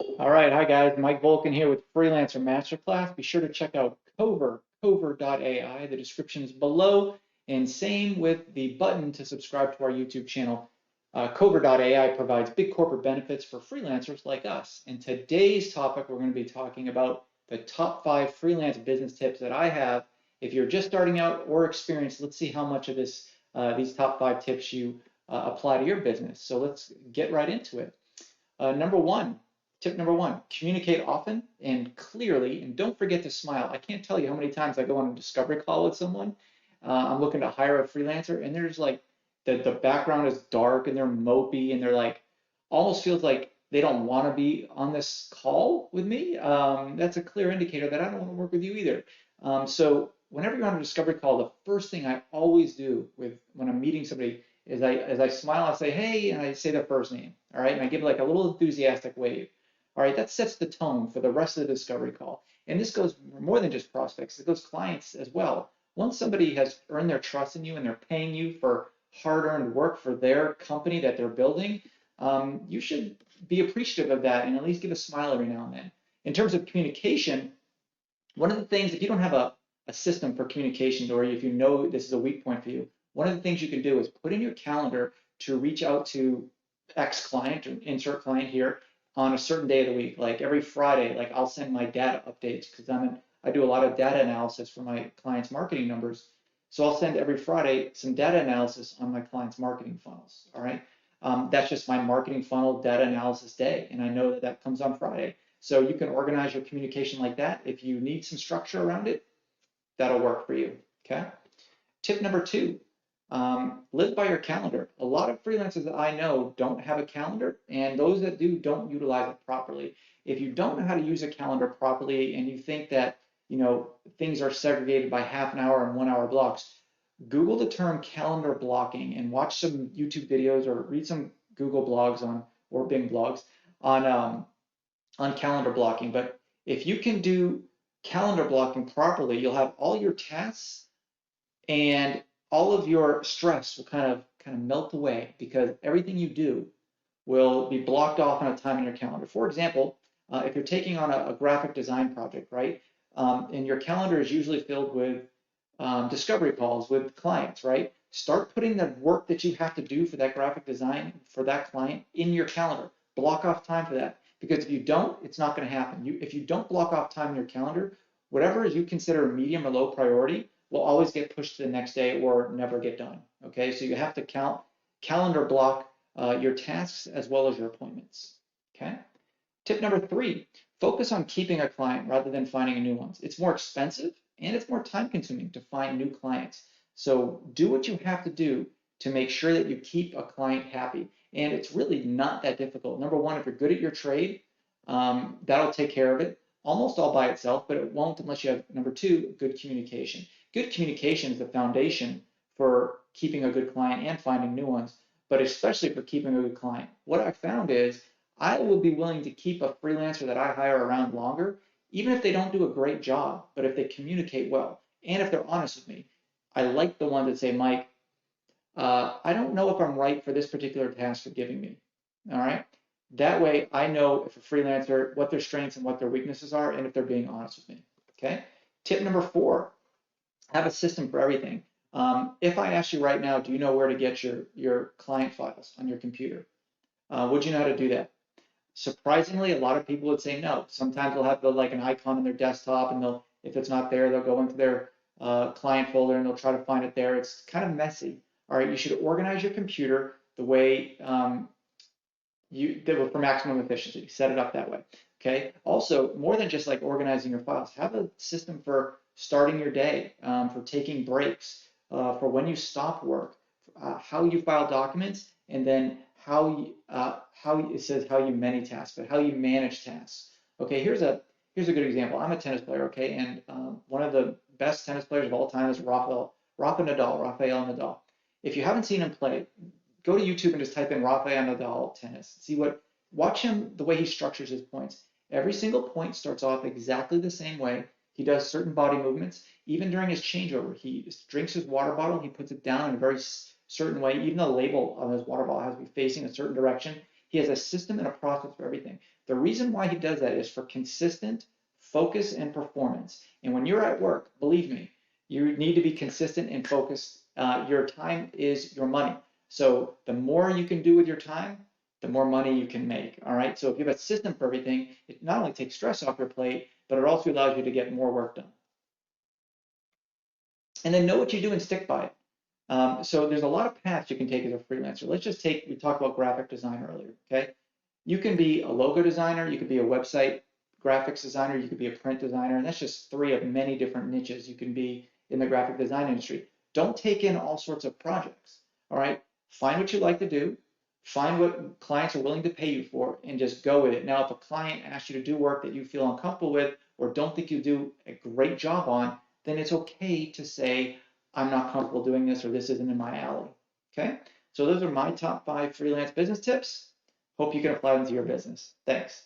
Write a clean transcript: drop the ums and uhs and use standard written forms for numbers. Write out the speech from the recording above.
All right, hi guys, Mike Volkin here with Freelancer Masterclass. Be sure to check out cover.ai. The description is below, and same with the button to subscribe to our YouTube channel. Cover.ai provides big corporate benefits for freelancers like us. In today's topic, we're going to be talking about the top 5 freelance business tips that I have. If you're just starting out or experienced, let's see how much of these top 5 tips you apply to your business. So let's get right into it. Number one, tip number one, communicate often and clearly, and don't forget to smile. I can't tell you how many times I go on a discovery call with someone. I'm looking to hire a freelancer, and there's like the background is dark and they're mopey and they're like almost feels like they don't want to be on this call with me. That's a clear indicator that I don't want to work with you either. So whenever you're on a discovery call, the first thing I always do with when I'm meeting somebody is I smile, I say, hey, and I say their first name, all right? And I give like a little enthusiastic wave. All right, that sets the tone for the rest of the discovery call. And this goes more than just prospects, it goes clients as well. Once somebody has earned their trust in you and they're paying you for hard-earned work for their company that they're building, you should be appreciative of that and at least give a smile every now and then. In terms of communication, one of the things, if you don't have a system for communications or if you know this is a weak point for you, one of the things you can do is put in your calendar to reach out to X client or insert client here on a certain day of the week. Like every Friday, like I'll send my data updates because I do a lot of data analysis for my clients' marketing numbers. So I'll send every Friday some data analysis on my clients' marketing funnels. All right. That's just my marketing funnel data analysis day. And I know that that comes on Friday. So you can organize your communication like that. If you need some structure around it, that'll work for you. Okay. Tip number 2, live by your calendar. A lot of freelancers that I know don't have a calendar, and those that do don't utilize it properly. If you don't know how to use a calendar properly and you think that things are segregated by half an hour and 1 hour blocks, Google the term calendar blocking and watch some YouTube videos or read some Google blogs on or Bing blogs on calendar blocking. But if you can do calendar blocking properly, you'll have all your tasks and all of your stress will kind of melt away because everything you do will be blocked off on a time in your calendar. For example, if you're taking on a graphic design project, right, and your calendar is usually filled with discovery calls with clients, right? Start putting the work that you have to do for that graphic design for that client in your calendar. Block off time for that because if you don't, it's not going to happen. If you don't block off time in your calendar, whatever you consider medium or low priority will always get pushed to the next day or never get done. Okay, so you have to calendar block your tasks as well as your appointments. Okay. Tip number 3, focus on keeping a client rather than finding a new one. It's more expensive and it's more time consuming to find new clients. So do what you have to do to make sure that you keep a client happy. And it's really not that difficult. Number one, if you're good at your trade, that'll take care of it almost all by itself, but it won't unless you have, number 2, good communication. Good communication is the foundation for keeping a good client and finding new ones, but especially for keeping a good client. What I found is I will be willing to keep a freelancer that I hire around longer, even if they don't do a great job, but if they communicate well and if they're honest with me. I like the ones that say, Mike, I don't know if I'm right for this particular task you're giving me. All right. That way I know if a freelancer, what their strengths and what their weaknesses are, and if they're being honest with me. Okay. Tip number 4, have a system for everything. If I ask you right now, do you know where to get your client files on your computer? Would you know how to do that? Surprisingly, a lot of people would say no. Sometimes they'll have like an icon on their desktop, and if it's not there, they'll go into their client folder and they'll try to find it there. It's kind of messy. All right, you should organize your computer the way for maximum efficiency. Set it up that way. Okay. Also, more than just like organizing your files, have a system for starting your day, for taking breaks, for when you stop work, how you file documents, and then it says how you many tasks, but how you manage tasks. Okay. Here's a good example. I'm a tennis player. Okay, and one of the best tennis players of all time is Rafael Nadal. If you haven't seen him play, go to YouTube and just type in Rafael Nadal tennis. Watch him, the way he structures his points. Every single point starts off exactly the same way. He does certain body movements. Even during his changeover, he drinks his water bottle, he puts it down in a very certain way. Even the label on his water bottle has to be facing a certain direction. He has a system and a process for everything. The reason why he does that is for consistent focus and performance. And when you're at work, believe me, you need to be consistent and focused. Your time is your money. So the more you can do with your time, the more money you can make. All right. So if you have a system for everything, it not only takes stress off your plate, but it also allows you to get more work done. And then know what you do and stick by it. So there's a lot of paths you can take as a freelancer. Let's just take, we talked about graphic design earlier, okay? You can be a logo designer, you could be a website graphics designer, you could be a print designer, and that's just three of many different niches you can be in the graphic design industry. Don't take in all sorts of projects, all right? Find what you like to do, find what clients are willing to pay you for, and just go with it. Now, if a client asks you to do work that you feel uncomfortable with or don't think you do a great job on, then it's okay to say, I'm not comfortable doing this, or this isn't in my alley, okay? So those are my top 5 freelance business tips. Hope you can apply them to your business. Thanks.